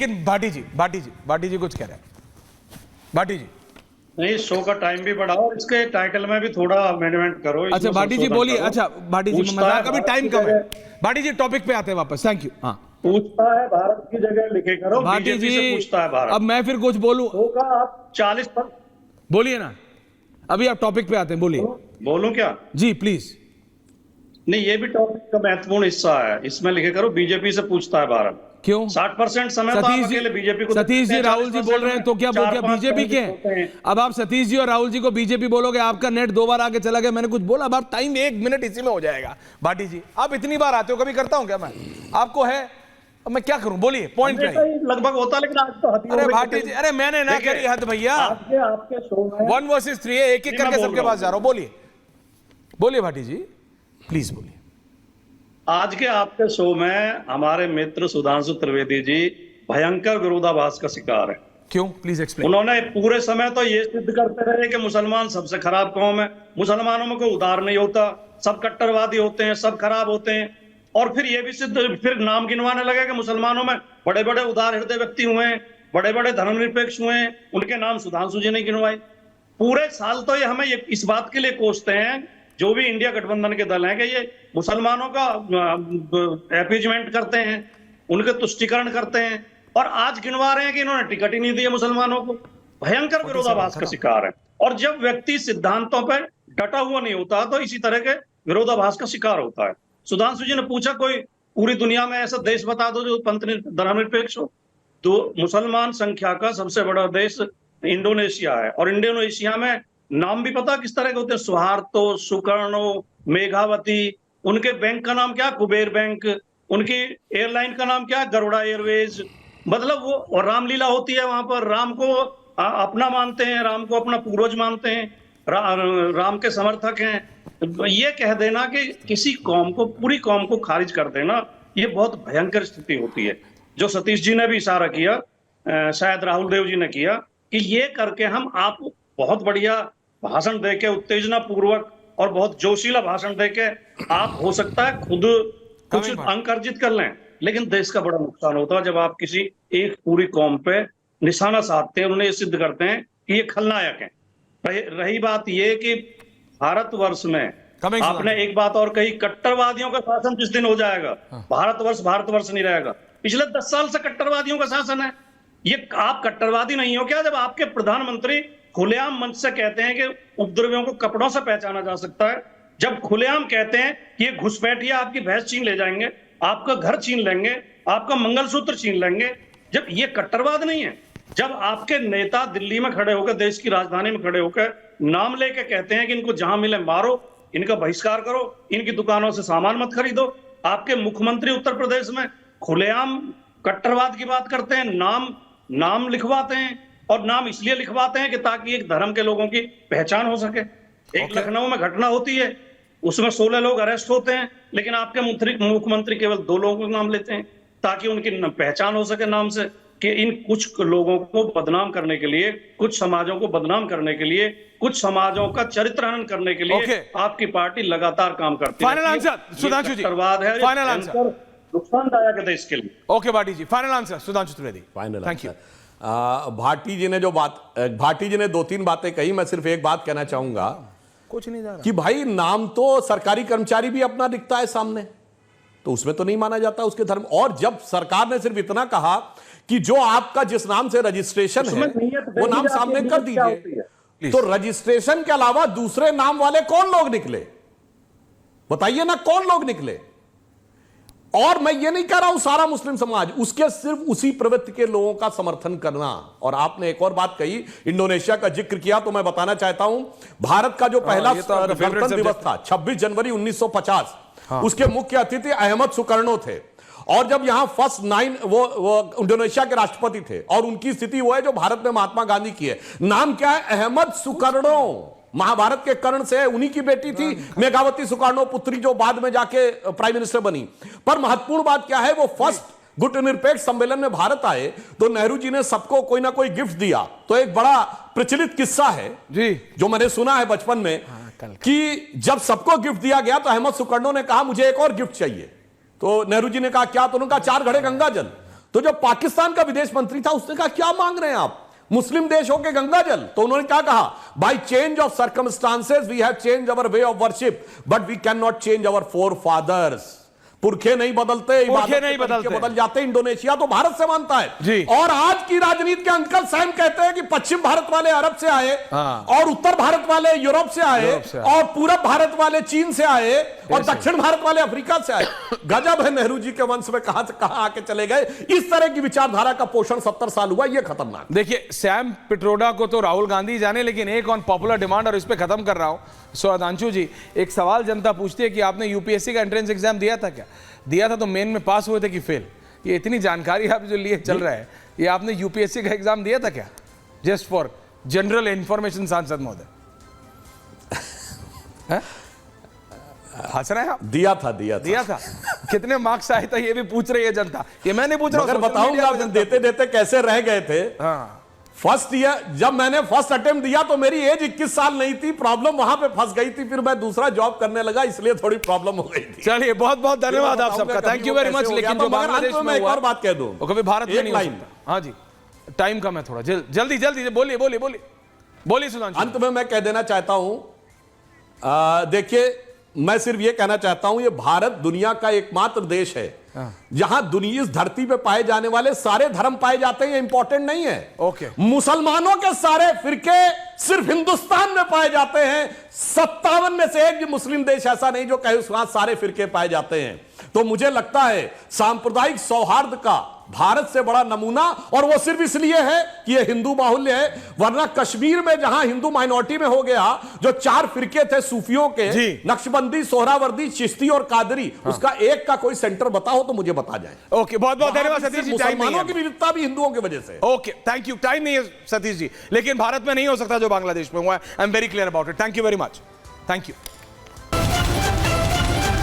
लेकिन भाटी जी कुछ कह रहे हैं। भाटी जी नहीं, शो का टाइम भी बढ़ाओ और इसके टाइटल में भी थोड़ा अमेंडमेंट करो। अच्छा भाटी जी बोलिए। अच्छा भाटी जी मजाक, अभी टाइम कम है। भाटी जी टॉपिक पे आते हैं वापस। Thank you. हाँ पूछता है भारत की जगह लिखे करो, भाटी बीजेपी जी से पूछता है भारत। अब मैं फिर कुछ बोलूं? शो का आप 40 पर बोलिए ना, अभी आप टॉपिक पे आते हैं, बोलिए। बोलूं क्या? जी प्लीज। नहीं, ये भी टॉपिक का महत्वपूर्ण हिस्सा है। इसमें लिखे करो बीजेपी से पूछता है भारत। क्यों? 60% समय तो आप अकेले बीजेपी को सतीश जी देते हैं, राहुल जी बोल रहे हैं तो क्या बीजेपी के होते हैं। अब आप सतीश जी और राहुल जी को बीजेपी बोलोगे, आपका नेट 2 बार आगे चला गया, मैंने कुछ बोला, अब आप टाइम 1 मिनट इसी में हो जाएगा। भाटी जी आप इतनी बार आते हो, कभी करता हूं क्या मैं? आपको है, अब मैं क्या करूं? बोलिए, पॉइंट पे आइए। लगभग होता, लेकिन आज तो हद ही हो अरे गई। भाटी जी, अरे मैंने ना करी हद भैया। आपके शो में 1 वर्सेस 3 है, एक एक करके सबके पास जा रहा हूं। बोलिए बोलिए भाटी जी, प्लीज बोलिए। आज के आपके शो में हमारे मित्र सुधांशु त्रिवेदी जी भयंकर विरोधाभास का शिकार है। क्यों? Please explain. उन्होंने पूरे समय तो ये सिद्ध करते रहे कि मुसलमान सबसे खराब कौम है, मुसलमानों में कोई उदार नहीं होता, सब कट्टरवादी होते हैं, सब खराब होते हैं। और फिर ये भी सिद्ध, फिर नाम गिनवाने लगे कि मुसलमानों में बड़े बड़े उदार हृदय व्यक्ति हुए हैं, बड़े बड़े धर्मनिरपेक्ष हुए हैं, उनके नाम सुधांशु जी ने गिनवाए। पूरे साल तो ये हमें इस बात के लिए कोसते हैं, जो भी इंडिया गठबंधन के दल हैं, कि ये मुसलमानों का अपीजमेंट करते हैं, उनके तुष्टिकरण करते हैं, और आज गिनवा रहे हैं कि इन्होंने टिकट ही नहीं दिया मुसलमानों को। भयंकर विरोधाभास का शिकार है। और जब व्यक्ति सिद्धांतों पर डटा हुआ नहीं होता तो इसी तरह के विरोधाभास का शिकार होता है। सुधांशु जी ने पूछा कोई पूरी दुनिया में ऐसा देश बता दो जो पंथ धर्मनिरपेक्ष हो। तो मुसलमान संख्या का सबसे बड़ा देश इंडोनेशिया है, और इंडोनेशिया में नाम भी पता किस तरह के होते हैं? Suharto, Sukarno, Megawati. उनके बैंक का नाम क्या? कुबेर बैंक। उनकी एयरलाइन का नाम क्या? गरुड़ा एयरवेज। मतलब वो रामलीला होती है वहां पर, राम को अपना मानते हैं, राम को अपना पूर्वज मानते हैं, राम के समर्थक हैं। ये कह देना कि किसी कौम को, पूरी कौम को खारिज कर देना, ये बहुत भयंकर स्थिति होती है। जो सतीश जी ने भी इशारा किया, शायद राहुल देव जी ने किया, कि ये करके हम आप बहुत बढ़िया भाषण देके, उत्तेजना पूर्वक और बहुत जोशीला भाषण देके आप हो सकता है खुद कुछ अंक अर्जित कर लें, लेकिन देश का बड़ा नुकसान होता है जब आप किसी एक पूरी कौम पे निशाना साधते हैं, उन्हें सिद्ध करते हैं कि ये खलनायक हैं। रही बात ये कि भारतवर्ष में आपने एक बात और कही, कट्टरवादियों का शासन जिस दिन हो जाएगा, भारतवर्ष नहीं रहेगा। पिछले 10 साल से कट्टरवादियों का शासन है। ये आप कट्टरवादी नहीं हो क्या जब आपके प्रधानमंत्री खुलेआम मंच से कहते हैं कि उपद्रवियों को कपड़ों से पहचाना जा सकता है, जब खुलेआम कहते हैं कि ये घुसपैठिया आपकी भैंस छीन ले जाएंगे, आपका घर छीन लेंगे, आपका मंगलसूत्र छीन लेंगे, जब ये कट्टरवाद नहीं है? जब आपके नेता दिल्ली में खड़े होकर, देश की राजधानी में खड़े होकर नाम लेके कहते हैं कि इनको जहां मिले मारो, इनका बहिष्कार करो, इनकी दुकानों से सामान मत खरीदो, आपके मुख्यमंत्री उत्तर प्रदेश में खुलेआम कट्टरवाद की बात करते हैं, नाम लिखवाते हैं, और नाम इसलिए लिखवाते हैं कि ताकि एक धर्म के लोगों की पहचान हो सके। एक लखनऊ में घटना होती है, उसमें 16 लोग अरेस्ट होते हैं, लेकिन आपके मुख्यमंत्री केवल 2 लोगों का नाम लेते हैं ताकि उनकी पहचान हो सके नाम से, कि इन कुछ लोगों को बदनाम करने के लिए, कुछ समाजों को बदनाम करने के लिए, कुछ समाजों का चरित्र हनन करने के लिए आपकी पार्टी लगातार काम करती है। Final answer Sudhanshu ji, final answer, नुकसानदायक है देश के लिए। Okay Bhati ji, final answer Sudhanshu Trivedi. Final, thank you. Bhati ji ने 2-3 बातें कही, मैं सिर्फ एक बात कहना चाहूंगा, कुछ नहीं जा रहा कि भाई नाम तो सरकारी कर्मचारी भी अपना दिखता है सामने, तो उसमें तो नहीं माना जाता उसके धर्म। और जब सरकार ने सिर्फ इतना कहा कि जो आपका जिस नाम से रजिस्ट्रेशन है वो नाम सामने कर दीजिए, तो रजिस्ट्रेशन के अलावा दूसरे नाम वाले कौन लोग निकले? बताइए ना, कौन लोग निकले? और मैं ये नहीं कह रहा हूं सारा मुस्लिम समाज, उसके सिर्फ उसी प्रवृत्ति के लोगों का समर्थन करना। और आपने एक और बात कही, इंडोनेशिया का जिक्र किया, तो मैं बताना चाहता हूं, भारत का जो पहला गणतंत्र दिवस था 26 जनवरी 1950, उसके मुख्य अतिथि अहमद सुकर्णो थे। और जब यहां फर्स्ट 9 वो इंडोनेशिया के राष्ट्रपति थे, और उनकी स्थिति वो है जो भारत में महात्मा गांधी की है। नाम क्या है? अहमद सुकर्णो। महाभारत के कर्ण से उन्हीं की बेटी थी मेघावती सुकर्णो पुत्री, जो बाद में जाके प्राइम मिनिस्टर बनी। पर महत्वपूर्ण बात क्या है, वो फर्स्ट गुटनिरपेक्ष सम्मेलन में भारत आए तो नेहरू जी ने सबको कोई ना कोई गिफ्ट दिया। तो एक बड़ा प्रचलित किस्सा है जी, जो मैंने सुना है बचपन में, कि जब सबको गिफ्ट दिया गया तो अहमद सुकर्णो ने कहा मुझे एक और गिफ्ट चाहिए। तो नेहरू जी ने कहा क्या? तो उन्होंने कहा 4 घड़े गंगा जल। तो जब पाकिस्तान का विदेश मंत्री था उसने कहा क्या मांग रहे हैं आप, मुस्लिम देश हो के गंगा जल? तो उन्होंने क्या कहा, by change of circumstances we have change our way of worship but we can not change our forefathers. पुरखे नहीं बदलते, पुरखे नहीं बदलते, बदल जाते। इंडोनेशिया तो भारत से मानता है जी। और आज की राजनीति के अंकल सैम कहते हैं कि पश्चिम भारत वाले अरब से आए और उत्तर भारत वाले यूरोप से आए और पूरब भारत वाले चीन से आए और दक्षिण भारत वाले अफ्रीका से आए। गजब है, नेहरू जी के वंश में कहां से कहां आके चले गए। इस तरह की विचारधारा का पोषण 70 साल हुआ, यह खतरनाक। देखिए सैम पिट्रोडा को तो राहुल गांधी जाने, लेकिन एक ऑन पॉपुलर डिमांड और इस पे खत्म कर रहा हूं। सुधांशु जी, एक सवाल जनता पूछती है कि आपने यूपीएससी का एंट्रेंस एग्जाम दिया था क्या? दिया था तो मेन में पास हुए थे कि फेल? ये इतनी जानकारी आप जो लिए चल रहा है, ये आपने यूपीएससी का एग्जाम दिया था क्या? जस्ट फॉर जनरल इंफॉर्मेशन सांसद महोदय। हंस रहे हैं आप? दिया था कितने मार्क्स आए थे ये भी पूछ रही है जनता, ये मैं नहीं पूछ रहा हूं। मगर बताऊंगा देते देते कैसे रह गए थे। हाँ, फर्स्ट ईयर जब मैंने फर्स्ट अटेम्प्ट दिया तो मेरी एज 21 साल नहीं थी, प्रॉब्लम वहां पे फंस गई थी, फिर मैं दूसरा जॉब करने लगा, इसलिए थोड़ी प्रॉब्लम हो गई थी। चलिए बहुत बहुत धन्यवाद आप सबका, थैंक यू वेरी मच। लेकिन जो बांग्लादेश में एक और बात कह दूं, वो कभी भारत में नहीं हो सकता। हाँ जी, टाइम कम है थोड़ा, जल्दी जल्दी बोलिए सुधांशु। अंत में मैं कह देना चाहता हूं, देखिए मैं सिर्फ ये कहना चाहता हूं, ये भारत दुनिया का एकमात्र देश है जहां दुनिया इस धरती पे पाए जाने वाले सारे धर्म पाए जाते हैं। इंपॉर्टेंट नहीं है। ओके। मुसलमानों के सारे फिरके सिर्फ हिंदुस्तान में पाए जाते हैं। 57 में से एक भी मुस्लिम देश ऐसा नहीं जो कहे उसके सारे फिरके पाए जाते हैं। तो मुझे लगता है सांप्रदायिक सौहार्द का भारत से बड़ा नमूना, और वो सिर्फ इसलिए है कि ये हिंदू बाहुल्य है, वरना कश्मीर में जहां हिंदू माइनॉरिटी में हो गया, जो 4 फिरके थे सूफियों के, नक्शबंदी, सोहरावर्दी, चिश्ती और कादरी, उसका एक का कोई सेंटर बताओ तो मुझे बता जाए। ओके, बहुत बहुत धन्यवाद सतीश जी। मुसलमानों की विविधता भी हिंदुओं की वजह से। Okay, thank you. टाइम नहीं है सतीश जी, लेकिन भारत में नहीं हो सकता जो बांग्लादेश में हुआ है। I am very clear about it. Thank you very much, thank you.